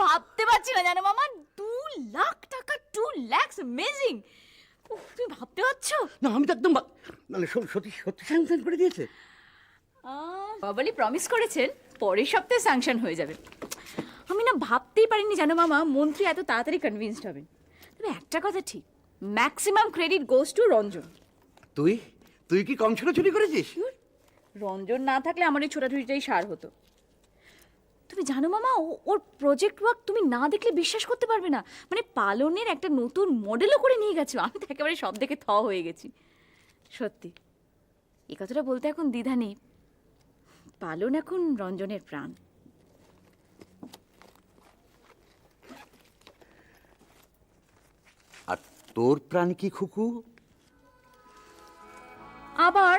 ভাবতে পারছি না জানো মামা, 2 লাখ টাকা, 2 lakhs, অ্যামেজিং। তুমি ভাবতে পারছো? না আমি তো একদম মানে সত্যি সত্যি স্যাংশন করে দিয়েছে। বাবালি প্রমিস করেছেন পরের সপ্তাহে স্যাংশন হয়ে যাবে। আমি না ভাবতেই পারিনি জানো মামা, মন্ত্রী এত তাড়াতাড়ি কনভিন্সড হবেন। তবে একটা কথা ঠিক, maximum credit goes to Ranjan. তুই তুই কি কম ছোটাছুটি করেছিস? রঞ্জন না থাকলে আমার এই ছোটাছুটিটাই সার হতো। তুমি জানো মামা, ওর প্রজেক্ট ওয়ার্ক তুমি না দেখলে বিশ্বাস করতে পারবে না। মানে পালনের একটা নতুন মডেলও করে নিয়ে গেছে। আমি তো একেবারে সব দেখে থ হয়ে গেছি। সত্যি এই কথাটা বলতে এখন দ্বিধা নেই, পালন এখন রঞ্জনের প্রাণ। আর তোর প্রাণ কি খুকু? আবার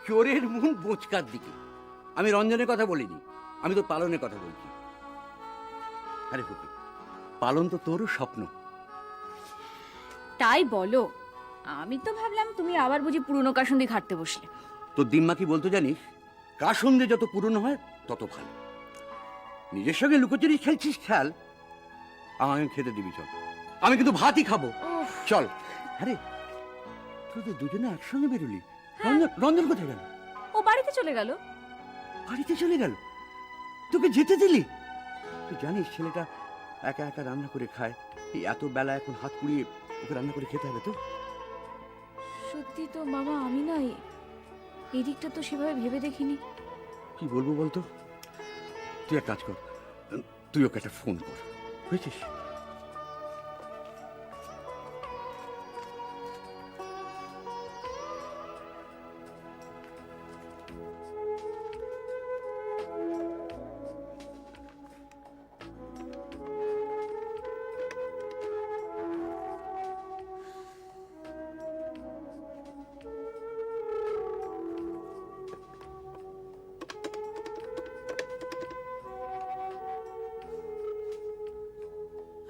চোরের মুখ বোচকার দিকে। আমি রঞ্জনের কথা বলিনি, আমি তো পালনের কথা বলছি। আরে খুকু, পালন তো তোরও স্বপ্ন। তাই বলো? আমি তো ভাবলাম তুমি আবার বুঝি পুরনো কাসুন্দি ঘাটতে বসলে। তোর দিম্মা কি বলতো জানিস? কাসুন্দে যত পুরনো হয় তত ভালো। নিজের সঙ্গে লুকোচুরি খেলছিস খেল, আমাকে খেতে দিবি চল। আমি কিন্তু ভাতই খাবো, চল। আরে তুই তো দুজনে একসঙ্গে বেরোলি। রঞ্জন কোথায় গেল? ও বাড়িতে চলে গেল। বাড়িতে চলে গেল? তোকে যেতে দিলি? তুই জানিস ছেলেটা একা একা রান্না করে খায়, এই এত বেলা এখন হাত পুড়িয়ে ওকে রান্না করে খেতে হবে তো? সত্যি তো মামা, আমি না এই দিকটা তো সেভাবে ভেবে দেখিনি। কি বলবো বলতো? তুই এক কাজ কর, তুই ওকে একটা ফোন কর, বুঝছিস?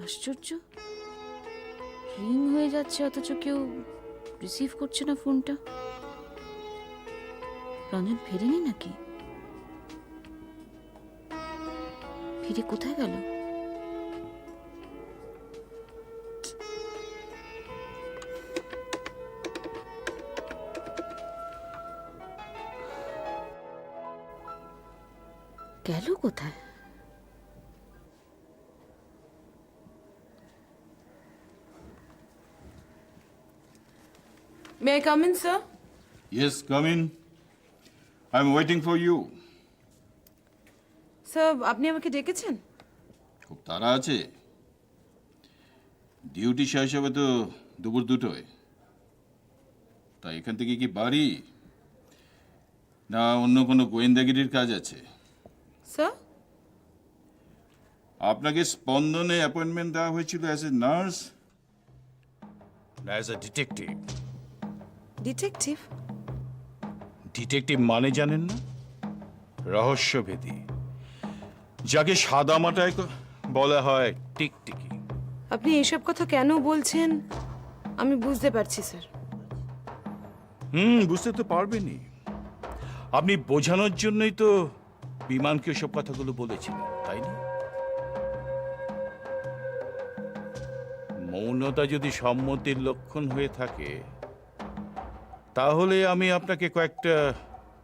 আশ্চর্য, রিং হয়ে যাচ্ছে অথচ কেউ রিসিভ করছে না ফোনটা। রঞ্জন ফেরেনি নাকি? ফিরে কোথায় গেল? গেল কোথায়? May I come in, sir? Yes, come in. I'm waiting for you. Sir, আপনি আমাকে ডেকেছেন? খুব তাড়া আছে? ডিউটি শেষ হবে তো দুপুর 2টোয়। তাই এখান থেকে কি বাড়ি, না অন্য কোনো গোয়েন্দাগিরির কাজ আছে? স্যার, আপনাকে স্পন্দনে অ্যাপয়েন্টমেন্ট দেওয়া হয়েছিল অ্যাজ এ নার্স না as a detective? Detective? Detective মানে জানেন না? রহস্যভেদী, যাকে সাদা মাটায় বলা হয় টিকটিকি। আপনি এসব কথা কেন বলছেন আমি বুঝতে পারছি স্যার। বুঝতে তো পারবেনই। আপনি বোঝানোর জন্যই তো বিমানকে সব কথাগুলো বলেছিলেন, তাই না? মৌনতা যদি সম্মতির লক্ষণ হয়ে থাকে তাহলে আমি আপনাকে কয়েকটা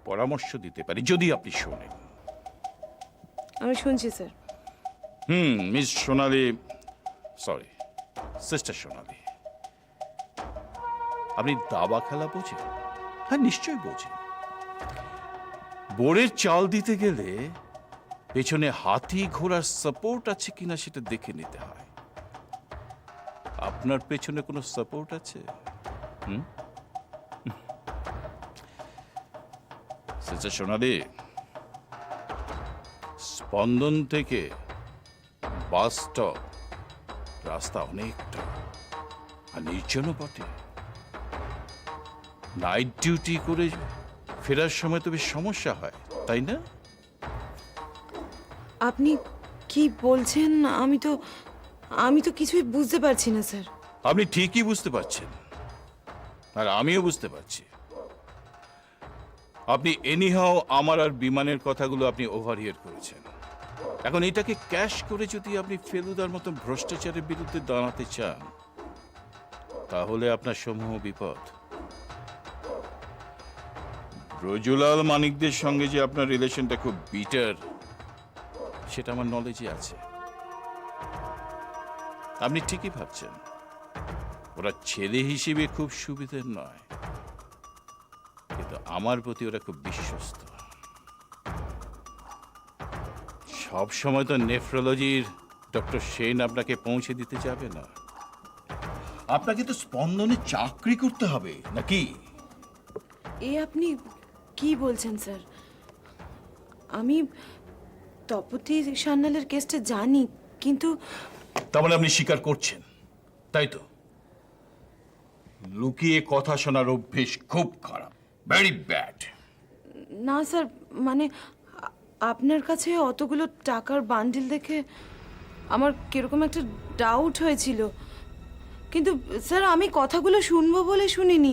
পরামর্শ দিতে পারি, যদি আপনি শোনেন। আমি শুনছি স্যার। মিস সোনালি, সরি সিস্টার সোনালি, আপনি দাবা খেলা বোঝেন? হ্যাঁ, নিশ্চয়ই বোঝেন। বোর্ডের চাল দিতে গেলে পেছনে হাতি ঘোড়ার সাপোর্ট আছে কিনা সেটা দেখে নিতে হয়। আপনার পেছনে কোনো সাপোর্ট আছে? সিস্টার সোনালি, স্পন্দন থেকে বাস স্টপ রাস্তা অনেকটা, আর নির্জনও বটে। নাইট ডিউটি করে ফেরার সময় তো বেশ সমস্যা হয়, তাই না? আপনি কি বলছেন? আমি তো কিছুই বুঝতে পারছি না স্যার। আপনি ঠিকই বুঝতে পারছেন, আর আমিও বুঝতে পারছি। আপনি এনিহাও আমার আর বিমানের কথাগুলো আপনি ওভারহিয়ার করেছেন। এখন এটাকে ক্যাশ করে যদি আপনি ফেলুদার মতো ভ্রষ্টাচারের বিরুদ্ধে দাঁড়াতে চান, তাহলে আপনার সমূহ বিপদ। ব্রজলাল মানিকদের সঙ্গে যে আপনার রিলেশনটা খুব বিটার, সেটা আমার নলেজে আছে। আপনি ঠিকই ভাবছেন ওরা ছেলে হিসেবে খুব সুবিধের নয়, কিন্তু আমার প্রতি ওরা খুব বিশ্বস্ত। সব সময় তো নেফ্রোলজির ডক্টর সেন আপনাকে পৌঁছে দিতে যাবে না। আপনাকে তো স্পন্দনে চাকরি করতে হবে নাকি? এ আপনি কি বলছেন স্যার? আমি তপতি সান্যালের কেসটা জানি, কিন্তু তার মানে আপনি স্বীকার করছেন, তাই তো? লুকিয়ে কথা শোনার অভ্যেস খুব খারাপ, ভেরি ব্যাড। না স্যার, মানে আপনার কাছে অতগুলো টাকার বান্ডিল দেখে আমার কিরকম একটা ডাউট হয়েছিল, কিন্তু স্যার আমি কথাগুলো শুনবো বলে শুনিনি।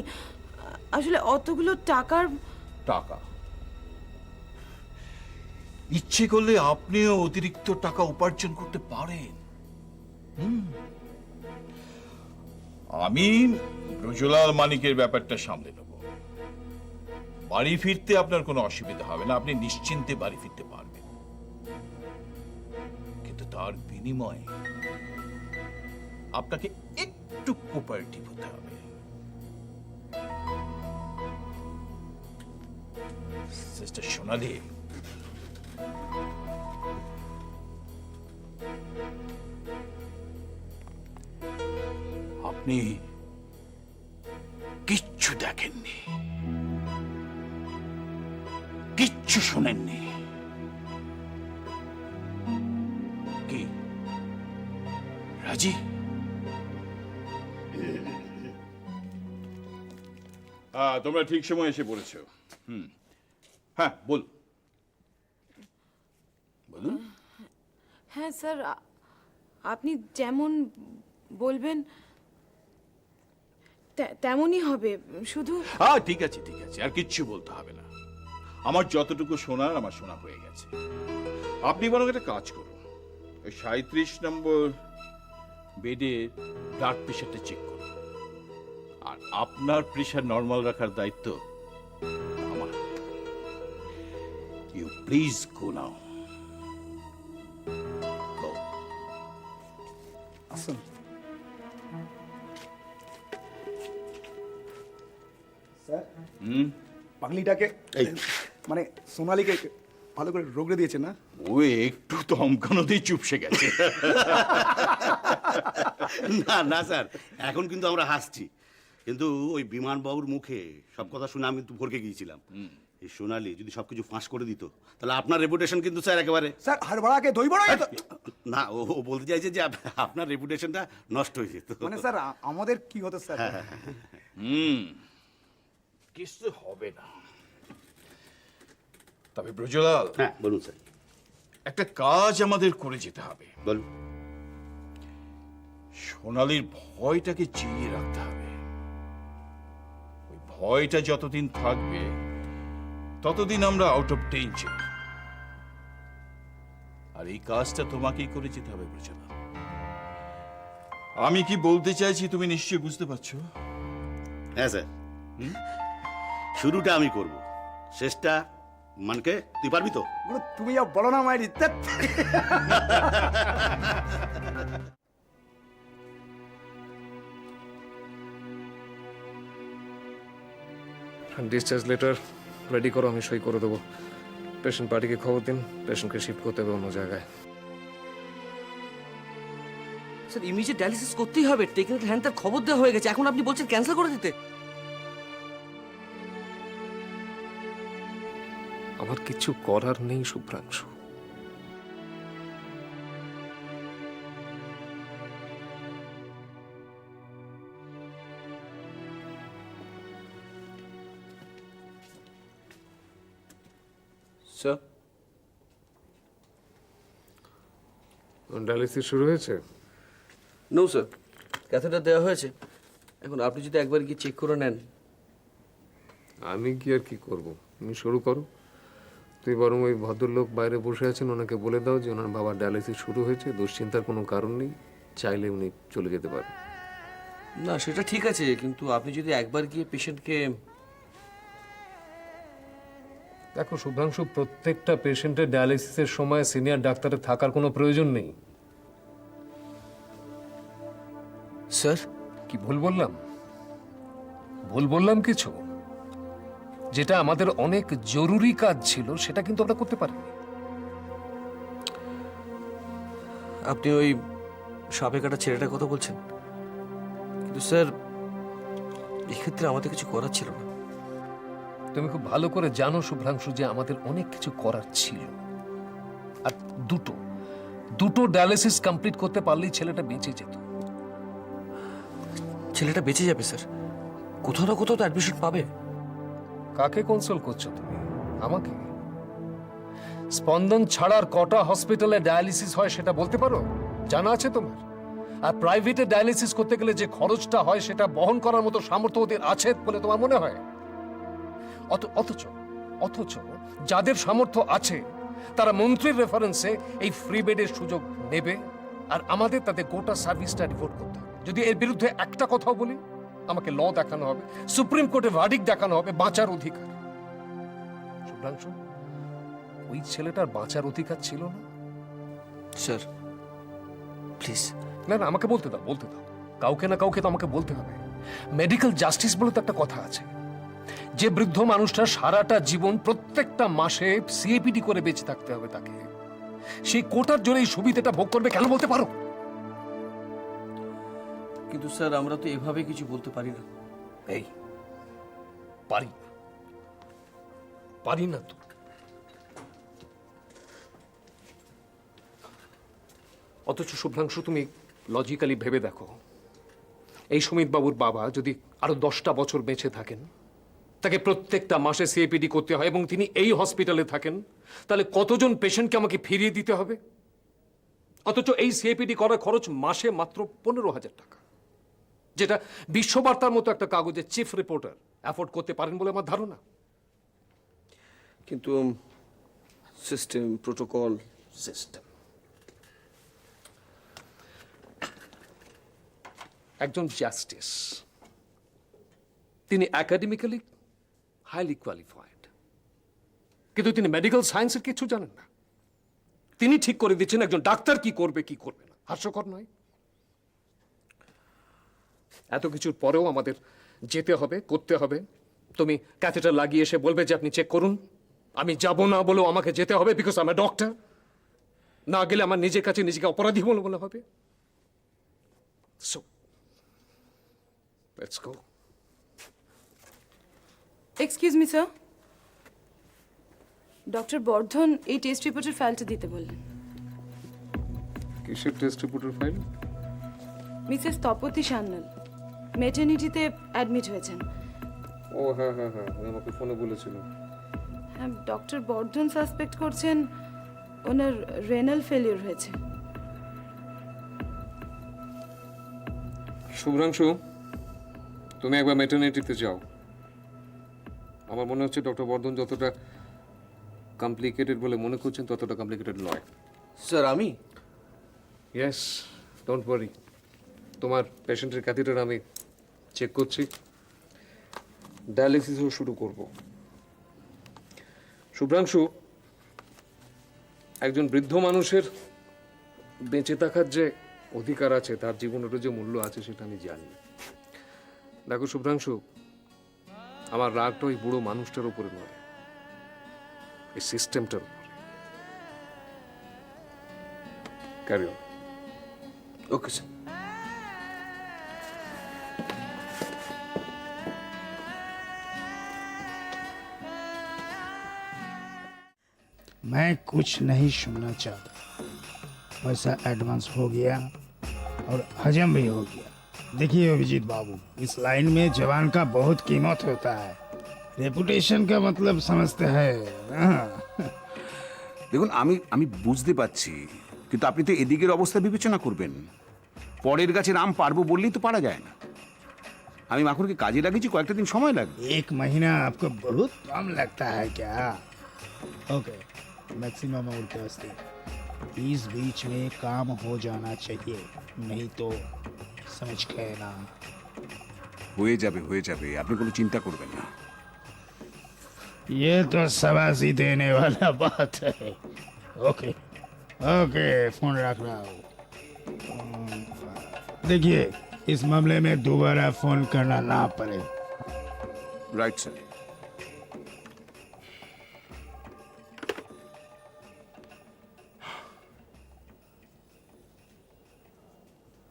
আসলে অতগুলো টাকার টাকা ইচ্ছে করলে আপনিও অতিরিক্ত টাকা উপার্জন করতে পারেন। আমি ব্রজলাল মানিকের ব্যাপারটা সামলে নেব। বাড়ি ফিরতে আপনার কোনো অসুবিধা হবে না, আপনি নিশ্চিন্তে বাড়ি ফিরতে পারবেন। কিন্তু তার বিনিময়ে আপনাকে একটু কোঅপারেটিভ হতে হবে। সিস্টার সোনালি, আপনি কিচ্ছু দেখেননি, কিচ্ছু শোনেননি। কি রাজি? তোমরা ঠিক সময় এসে পড়েছো। হ্যাঁ বলুন। হ্যাঁ স্যার, আপনি যেমন বলবেন তেমনই হবে। শুধু ঠিক আছে ঠিক আছে, আর কিচ্ছু বলতে হবে না। আমার যতটুকু শোনার আমার শোনা হয়ে গেছে। আপনি বরং একটা কাজ করুন, ওই 37 নম্বর বেডে ব্লাড প্রেশারটা চেক করুন, আর আপনার প্রেশার নর্মাল রাখার দায়িত্ব আমার। ইউ প্লিজ গো নাও। গো। আসুন। স্যার, পাগলিটাকে মানে সোনালীকে ভালো করে রোগড়ে দিয়েছে না? ও একটু ধমকানোতেই চুপসে গেছে। না না স্যার, এখন কিন্তু আমরা হাসছি, কিন্তু ওই বিমানবাবুর মুখে সব কথা শুনে আমি কিন্তু ভরকে গিয়েছিলাম। এই সোনালি যদি সবকিছু ফাঁস করে দিত, তাহলে আপনার রেপুটেশন কিন্তু স্যার একেবারে। স্যার হাড়বাড়াকে দই বড়া যেত। না, ও বলতে চাইছে যে আপনার রেপুটেশনটা নষ্ট হয়ে যেত। মানে স্যার আমাদের কি হতো স্যার? কিছু হবে না। তবে ব্রজলাল, হ্যাঁ বলুন স্যার। একটা কাজ আমাদের করে যেতে হবে। বলুন। সোনালীর ভয়টাকে জিইয়ে রাখতে হবে। ওই ভয়টা যতদিন থাকবে ততদিন আমরা আউট অফ ডেঞ্জার। আর এই কাজটা তোমাকেই করে যেতে হবে ব্রজলাল। আমি কি বলতে চাইছি তুমি নিশ্চয়ই বুঝতে পারছো? হ্যাঁ স্যার, শুরুটা আমি করব, শেষটা মানকে তুই পারবি তো? গুরু, তুমি যা বলো না মায়ের ইত্যাদ। ডিসচার্জ লেটার রেডি করো, আমি সই করে দেবো। পেশেন্ট পার্টিকে খবর দিন, পেশেন্টকে শিফট করতে হবে অন্য জায়গায়। স্যার ইমিডিয়েট ডায়ালিসিস করতেই হবে, টেকনিক্যাল হ্যান্ড তার খবর দেওয়া হয়ে গেছে, এখন আপনি বলছেন ক্যান্সেল করে দিতে? আমার কিছু করার নেই শুভ্রাংশু। স্যার ডায়ালিসিস শুরু হয়েছে? নো স্যার, ক্যাথেটার দেওয়া হয়েছে, এখন আপনি যদি একবার গিয়ে চেক করে নেন। আমি কি আর কি করব, তুমি শুরু করো। তুই বরং ওই ভদ্রলোক বাইরে বসে আছেন, ওনাকে বলে দাও যে ওনার বাবার ডায়ালিসিস শুরু হয়েছে, দুশ্চিন্তার কোনো কারণ নেই, চাইলে উনি চলে যেতে পারেন। না সেটা ঠিক আছে, কিন্তু আপনি যদি একবার গিয়ে পেশেন্টকে... দেখো শুভ্রাংশু, প্রত্যেকটা পেশেন্টের ডায়ালিসিসের সময় সিনিয়র ডাক্তারের থাকার কোনো প্রয়োজন নেই। স্যার, কি ভুল বললাম? ভুল বললাম কিছু? যেটা আমাদের অনেক জরুরি কাজ ছিল সেটা কিন্তু আমরা করতে পারিনি। আপনি ওই সাপে কাটা ছেলেটার কথা বলছেন, কিন্তু স্যার এক্ষেত্রে আমাদের কিছু করার ছিল না। তুমি খুব ভালো করে জানো শুভ্রাংশু যে আমাদের অনেক কিছু করার ছিল। আর দুটো ডায়ালিসিস কমপ্লিট করতে পারলেই ছেলেটা বেঁচে যেত। ছেলেটা বেঁচে যাবে স্যার, কোথাও না কোথাও তো অ্যাডমিশন পাবে। কাকে কনসাল্ট করছো তুমি? আমাকে? স্পন্দন ছাড়ার কটা হসপিটালে ডায়ালিসিস হয় সেটা বলতে পারো? জানা আছে তোমার? আর প্রাইভেটে ডায়ালিসিস করতে গেলে যে খরচটা হয় সেটা বহন করার মতো সামর্থ্য ওদের আছে বলে তোমার মনে হয়? অথচ যাদের সামর্থ্য আছে তারা মন্ত্রীর রেফারেন্সে এই ফ্রি বেডের সুযোগ নেবে, আর আমাদের তাদের গোটা সার্ভিসটা রিপোর্ট করতে হবে। যদি এর বিরুদ্ধে একটা কথাও বলি, আমাকে ল দেখানো হবে, সুপ্রিম কোর্টে ভার্ডিক্ট দেখানো হবে, বাঁচার অধিকার। শুভ্রাংশু, ওই ছেলেটার বাঁচার অধিকার ছিল না? Sir please. না, আমাকে বলতে দাও। কাউকে না কাউকে তো আমাকে বলতে হবে। মেডিকেল জাস্টিস বলে তো একটা কথা আছে। যে বৃদ্ধ মানুষটা সারাটা জীবন প্রত্যেকটা মাসে সিএপিডি করে বেঁচে থাকতে হবে তাকে, সেই কোটার জন্য এই সুবিধাটা ভোগ করবে কেন বলতে পারো? কিন্তু স্যার আমরা তো এভাবে কিছু বলতে পারি না। এই পারি না তো। অথচ শুভ্রাংশু, তুমি লজিক্যালি ভেবে দেখো, এই সুমিত বাবুর বাবা যদি আরো 10টা বছর বেঁচে থাকেন, তাকে প্রত্যেকটা মাসে সিএপিডি করতে হয় এবং তিনি এই হসপিটালে থাকেন, তাহলে কতজন পেশেন্টকে আমাকে ফিরিয়ে দিতে হবে? অথচ এই সিএপিডি করার খরচ মাসে মাত্র 15,000 টাকা, যেটা বিশ্ববার্তার মতো একটা কাগজের চিফ রিপোর্টার অ্যাফোর্ড করতে পারেন বলে আমার ধারণা। কিন্তু সিস্টেম, প্রোটোকল, একজন জাস্টিস, তিনি একাডেমিক্যালি হাইলি কোয়ালিফাইড, কিন্তু তিনি মেডিকেল সায়েন্সের কিছু জানেন না। তিনি ঠিক করে দিচ্ছেন একজন ডাক্তার কি করবে কি করবে না। হাস্যকর নয়? এত কিছুর পরেও আমাদের যেতে হবে, করতে হবে। তুমি ক্যাথেটার লাগিয়ে এসে বলবে যে আপনি চেক করুন, আমি যাব না বলেও আমাকে যেতে হবে, বিকজ আমি ডক্টর। না গেলে আমার নিজের কাছে নিজেকে অপরাধী বলে মনে হবে। So let's go. Excuse me sir, doctor Bardhan এই টেস্ট রিপোর্টের ফাইলটা দিতে বললেন। কিসের টেস্ট রিপোর্টের ফাইল? মিসেস তপতি সান্যাল মেটার্নিটিতে অ্যাডমিট হয়েছেন। ও হ্যাঁ, আমাকে ফোনে বলেছিল। হ্যাঁ, ডক্টর বর্ধন সাসপেক্ট করছেন ওনার রেনাল ফেলিওর হয়েছে। শুভ্রাংশু, তুমি একবার মেটার্নিটিতে যাও। আমার মনে হচ্ছে ডক্টর বর্ধন যতটা কমপ্লিকেটেড বলে মনে করছেন ততটা কমপ্লিকেটেড নয়। স্যার আমি... ইয়েস, ডোন্ট ওয়ারি। তোমার পেশেন্টের ক্যাথেটার আমি চেক করছি, ডায়ালিসিসও শুরু করব। শুভ্রাংশু, একজন বৃদ্ধ মানুষের বেঁচে থাকার যে অধিকার আছে, তার জীবনেরও যে মূল্য আছে সেটা আমি জানি। দেখো শুভ্রাংশু, আমার রাগটা ওই বুড়ো মানুষটার উপরে নয়, এই সিস্টেমটার উপরে। Carry on. Okay sir. मैं कुछ नहीं सुनना चाहता, पैसा एडवांस हो गया और हजम भी हो गया। देखिए अभिजीत बाबू, इस लाइन में जवान का बहुत कीमत होता है, रेपुटेशन का मतलब समझते हैं ना? দেখুন, আমি বুঝতে পারছি, কিন্তু আপনি তো এদিকের অবস্থা বিবেচনা করবেন। পরের গাছের আম পারবো বললেই তো পারা যায় না। আমি মাখনকে কাজে লাগিয়েছি, কয়েকটা দিন সময় লাগবে। 1 महीना आपको बहुत कम लगता है क्या? ओके, मैक्सिमम और कैसे? इस बीच में काम हो जाना चाहिए, नहीं तो समझ गए ना। হয়ে যাবে, আপনি কোনো চিন্তা করবেন না। ये तो शाबाशी देने वाला बात है। ओके ओके, फोन रख रहा हूँ। देखिए, इस मामले में दोबारा फोन करना ना पड़े। Right sir.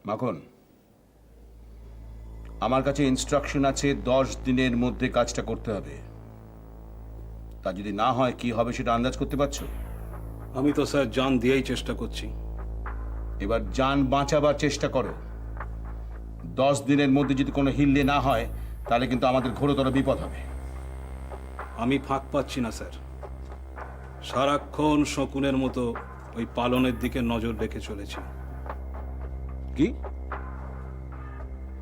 মাখন, আমার কাছে ইনস্ট্রাকশন আছে 10 দিনের মধ্যে কাজটা করতে হবে। তা যদি না হয় কি হবে সেটা আন্দাজ করতে পারছো? আমি তো স্যার জান দিয়েই চেষ্টা করছি। এবার জান বাঁচাবার চেষ্টা করো। 10 দিনের মধ্যে যদি কোনো হিল্লে না হয় তাহলে কিন্তু আমাদের ঘোরতর বিপদ হবে। আমি ফাঁক পাচ্ছি না স্যার, সারাক্ষণ শকুনের মতো ওই পালনের দিকে নজর রেখে চলেছি। কি?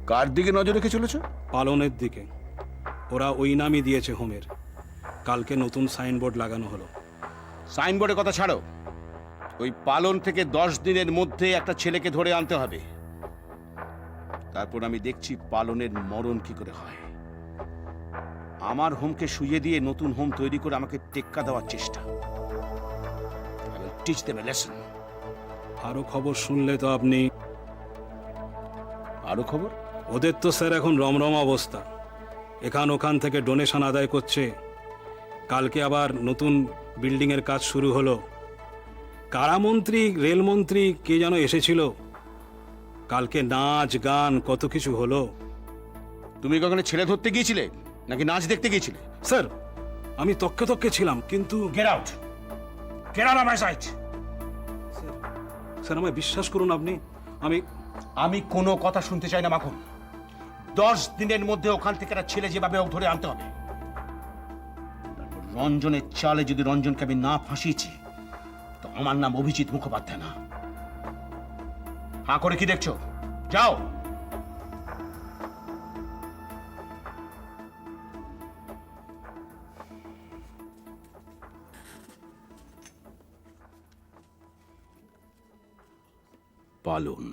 কার দিকে নজর রেখে চলেছো? পালনের দিকে। ওরা ওই নামই দিয়েছে হোমের। কালকে নতুন সাইনবোর্ড লাগানো হলো। সাইনবোর্ডের কথা ছাড়ো, ওই পালন থেকে 10 দিনের মধ্যে একটা ছেলেকে ধরে আনতে হবে। তারপর আমি দেখছি পালনের মরণ কি করে হয়। আমার হোমকে শুইয়ে দিয়ে নতুন হোম তৈরি করে আমাকে টেক্কা দেওয়ার চেষ্টা। I will teach them a lesson. আরো খবর শুনলে তো আপনি। আরো খবর? ওদের তো স্যার এখন রমরম অবস্থা। এখান ওখান থেকে ডোনেশন আদায় করছে। কালকে আবার নতুন বিল্ডিংয়ের কাজ শুরু হলো। কারামন্ত্রী, রেলমন্ত্রী কে যেন এসেছিল। কালকে নাচ গান কত কিছু হলো। তুমি কখনো ছেলে ধরতে গিয়েছিলে নাকি নাচ দেখতে গিয়েছিলে? স্যার, আমি তক্কে তক্কে ছিলাম, কিন্তু get out, get out of my sight. Sir আমায় বিশ্বাস করুন, আমি কোনো কথা শুনতে চাই না মাখন। 10 দিনের মধ্যে ওখান থেকে একটা ছেলে যেভাবে হোক ধরে আনতে হবে। তারপর রঞ্জনের চালে যদি রঞ্জনকে আমি না ফাঁসিয়েছি তো আমার নাম অভিজিৎ মুখোপাধ্যায় না। হাঁ করে কি দেখছো? যাও। পালন,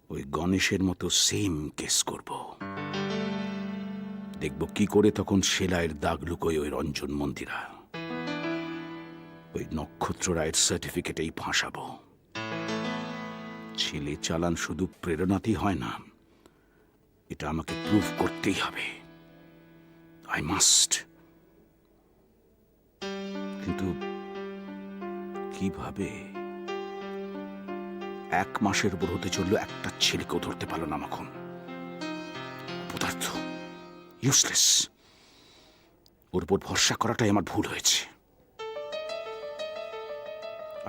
ওই গণেশের মতো সেম কেস করব। দেখব কি করে তখন সেলাইয়ের দাগ লুকোয় ওই রঞ্জন মন্দিরা। ওই নক্ষত্র রায়ের সার্টিফিকেটেই ফাঁসাবো। ছেলে চালান শুধু প্রেরণাতেই হয় না, এটা আমাকে প্রুভ করতেই হবে। I must. কিন্তু কিভাবে? 1 মাসের উপর হতে চললো, একটা ছেলেকেও ধরতে পারলো না মাখন। অপদার্থ, ইউজলেস। ওর উপর ভরসা করাটাই আমার ভুল হয়েছে।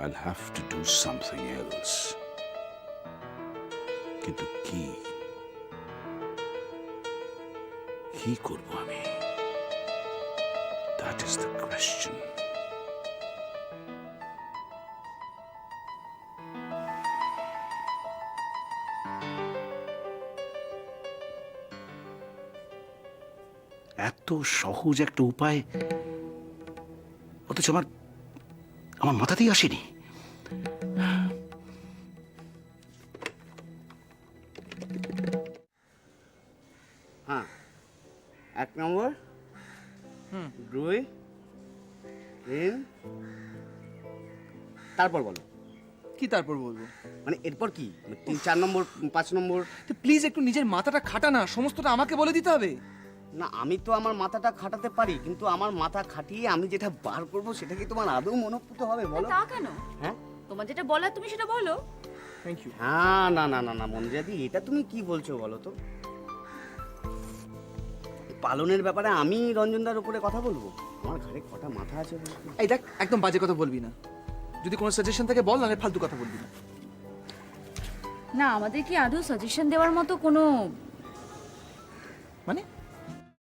I'll have to do something else. কিন্তু কি করব আমি? That is the question. এত সহজ একটা উপায় অথচ আমার মাথাতেই আসেনি। হ্যাঁ, 1 নম্বর, 2, 3, তারপর বলো। কি তারপর বলবো? মানে এরপর কি? 3, 4 নম্বর, 5 নম্বর? প্লিজ একটু নিজের মাথাটা খাটা না, সমস্তটা আমাকে বলে দিতে হবে? না, আমি তো আমার মাথাটা খাটাতে পারি, কিন্তু আমার মাথা খাটিয়ে আমি যেটা বার করব সেটা কি তোমার আদৌ মনোপুত হবে বলো? তা কেন? হ্যাঁ, তোমার যেটা বলার তুমি সেটা বলো। Thank you. হ্যাঁ, না না না না মন্দিরাদি, এটা তুমি কি বলছো বলো তো? পালনের ব্যাপারে আমি রঞ্জনদার উপরে কথা বলবো? আমার ঘরে কটা মাথা আছে বলো তো? এই দেখ, একদম বাজে কথা বলবি না। যদি কোনো সাজেশন থাকে বল, নাহলে ফালতু কথা বলবি না। না, আমাদের কি আদৌ সাজেশন দেওয়ার মতো কোনো